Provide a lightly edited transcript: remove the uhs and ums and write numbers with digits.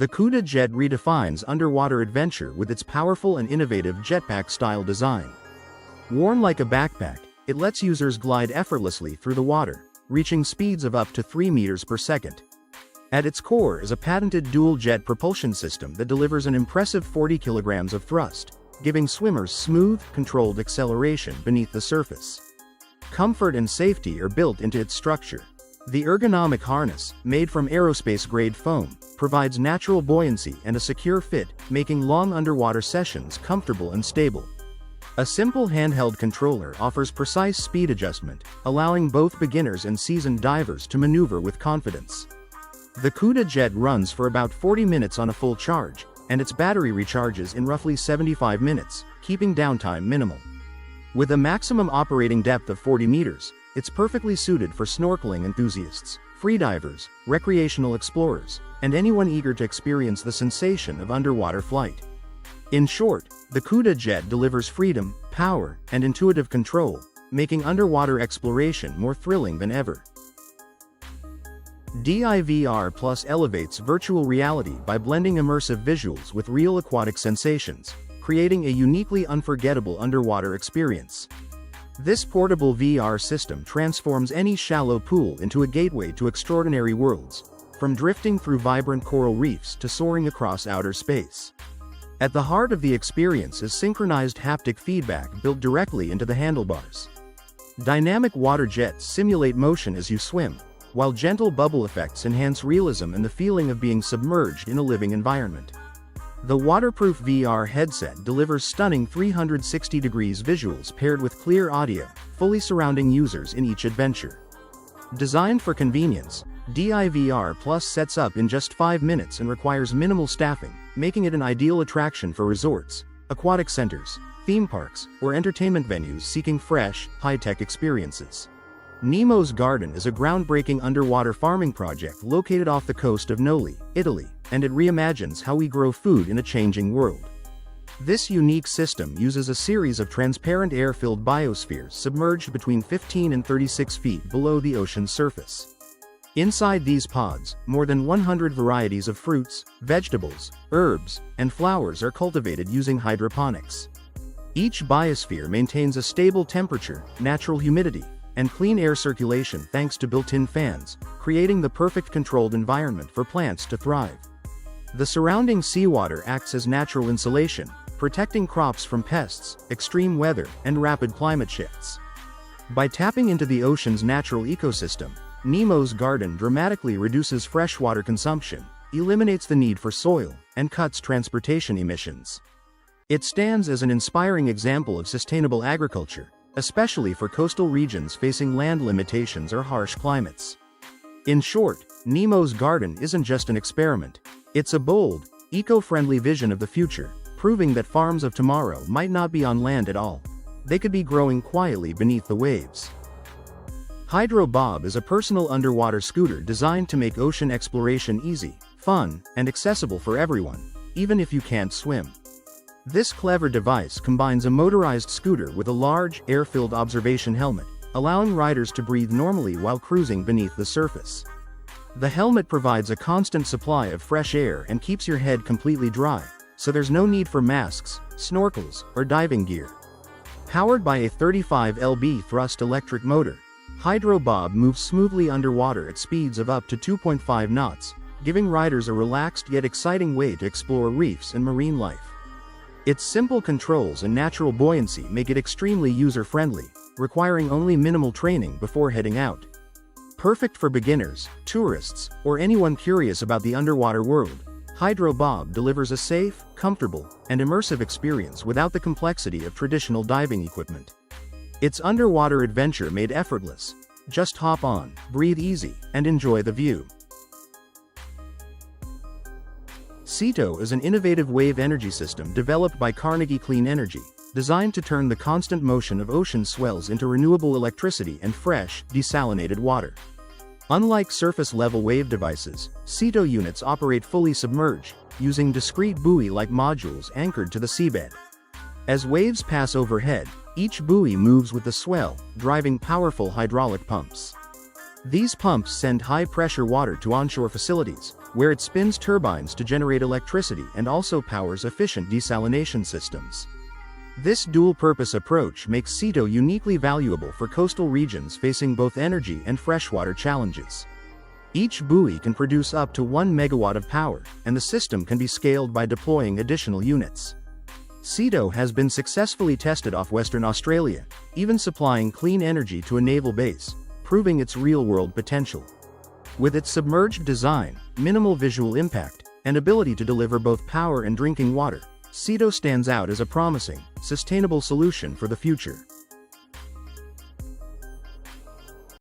The CUDA jet redefines underwater adventure with its powerful and innovative jetpack-style design. Worn like a backpack, it lets users glide effortlessly through the water, reaching speeds of up to 3 meters per second. At its core is a patented dual-jet propulsion system that delivers an impressive 40 kilograms of thrust, giving swimmers smooth, controlled acceleration beneath the surface. Comfort and safety are built into its structure. The ergonomic harness, made from aerospace-grade foam, provides natural buoyancy and a secure fit, making long underwater sessions comfortable and stable. A simple handheld controller offers precise speed adjustment, allowing both beginners and seasoned divers to maneuver with confidence. The CUDA jet runs for about 40 minutes on a full charge, and its battery recharges in roughly 75 minutes, keeping downtime minimal. With a maximum operating depth of 40 meters, it's perfectly suited for snorkeling enthusiasts, freedivers, recreational explorers, and anyone eager to experience the sensation of underwater flight. In short, the CUDA jet delivers freedom, power, and intuitive control, making underwater exploration more thrilling than ever. DIVR Plus elevates virtual reality by blending immersive visuals with real aquatic sensations, creating a uniquely unforgettable underwater experience. This portable VR system transforms any shallow pool into a gateway to extraordinary worlds, from drifting through vibrant coral reefs to soaring across outer space. At the heart of the experience is synchronized haptic feedback built directly into the handlebars. Dynamic water jets simulate motion as you swim, while gentle bubble effects enhance realism and the feeling of being submerged in a living environment. The waterproof VR headset delivers stunning 360-degree visuals paired with clear audio, fully surrounding users in each adventure. Designed for convenience, DIVR Plus sets up in just 5 minutes and requires minimal staffing, making it an ideal attraction for resorts, aquatic centers, theme parks, or entertainment venues seeking fresh, high-tech experiences. Nemo's Garden is a groundbreaking underwater farming project located off the coast of Noli, Italy, and it reimagines how we grow food in a changing world. This unique system uses a series of transparent air-filled biospheres submerged between 15 and 36 feet below the ocean's surface. Inside these pods, more than 100 varieties of fruits, vegetables, herbs, and flowers are cultivated using hydroponics. Each biosphere maintains a stable temperature, natural humidity, and clean air circulation thanks to built-in fans, creating the perfect controlled environment for plants to thrive. The surrounding seawater acts as natural insulation, protecting crops from pests, extreme weather, and rapid climate shifts. By tapping into the ocean's natural ecosystem, Nemo's Garden dramatically reduces freshwater consumption, eliminates the need for soil, and cuts transportation emissions. It stands as an inspiring example of sustainable agriculture, especially for coastal regions facing land limitations or harsh climates. In short, Nemo's Garden isn't just an experiment, it's a bold, eco-friendly vision of the future, proving that farms of tomorrow might not be on land at all. They could be growing quietly beneath the waves. Hydro Bob is a personal underwater scooter designed to make ocean exploration easy, fun, and accessible for everyone, even if you can't swim. This clever device combines a motorized scooter with a large, air-filled observation helmet, allowing riders to breathe normally while cruising beneath the surface. The helmet provides a constant supply of fresh air and keeps your head completely dry, so there's no need for masks, snorkels, or diving gear. Powered by a 35 lb thrust electric motor, Hydro Bob moves smoothly underwater at speeds of up to 2.5 knots, giving riders a relaxed yet exciting way to explore reefs and marine life. Its simple controls and natural buoyancy make it extremely user-friendly, requiring only minimal training before heading out. Perfect for beginners, tourists, or anyone curious about the underwater world, Hydro Bob delivers a safe, comfortable, and immersive experience without the complexity of traditional diving equipment. It's underwater adventure made effortless. Just hop on, breathe easy, and enjoy the view. Ceto is an innovative wave energy system developed by Carnegie Clean Energy, designed to turn the constant motion of ocean swells into renewable electricity and fresh, desalinated water. Unlike surface-level wave devices, Ceto units operate fully submerged, using discrete buoy-like modules anchored to the seabed. As waves pass overhead, each buoy moves with the swell, driving powerful hydraulic pumps. These pumps send high-pressure water to onshore facilities, where it spins turbines to generate electricity and also powers efficient desalination systems. This dual-purpose approach makes Zero uniquely valuable for coastal regions facing both energy and freshwater challenges. Each buoy can produce up to 1 megawatt of power, and the system can be scaled by deploying additional units. Zero has been successfully tested off Western Australia, even supplying clean energy to a naval base, proving its real-world potential. With its submerged design, minimal visual impact, and ability to deliver both power and drinking water, Zero stands out as a promising, sustainable solution for the future.